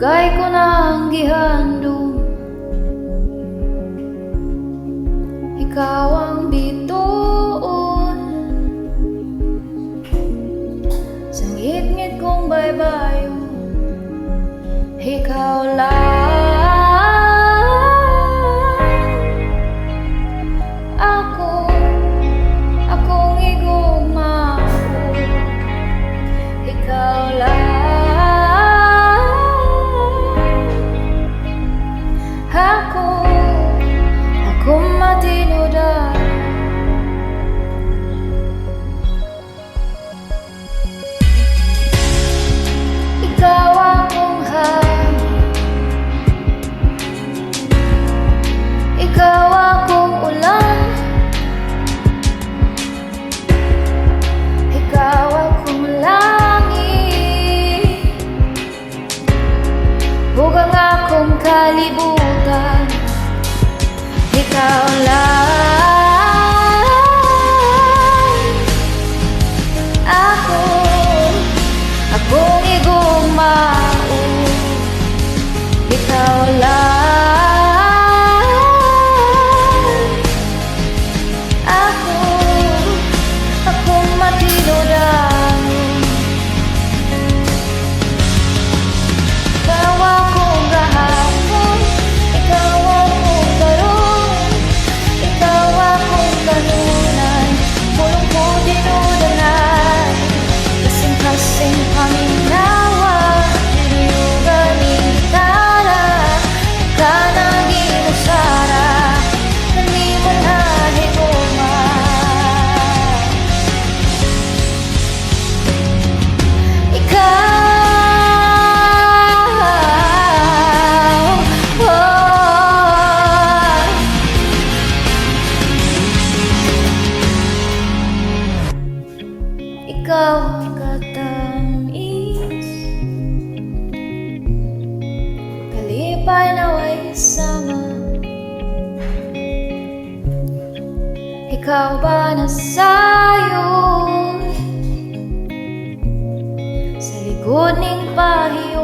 Kay ko nang gihandom, ikaw ang bituon. Sa ngit-ngit kong baybayo, ikaw lang. Akong igugma, ikaw lang. Akong matinudan. Ikaw akong hangin, ikaw akong ulan, ikaw akong langit, ug ang akong kalibutan. Ikaw lang. Akong igugmao, ikaw lang. Akong matinudan. Ikaw akong gahapon, ikaw akong karon, ikaw akong kanunan, pulong ko dinudanan. Kasing-kasing paminawa, niliyugan itara, kanang ginusara, nanimong ahiguma. Ikaw ang katamis, kalipay naway sama. Ikaw ba nasayo sa likod ning pahiyo?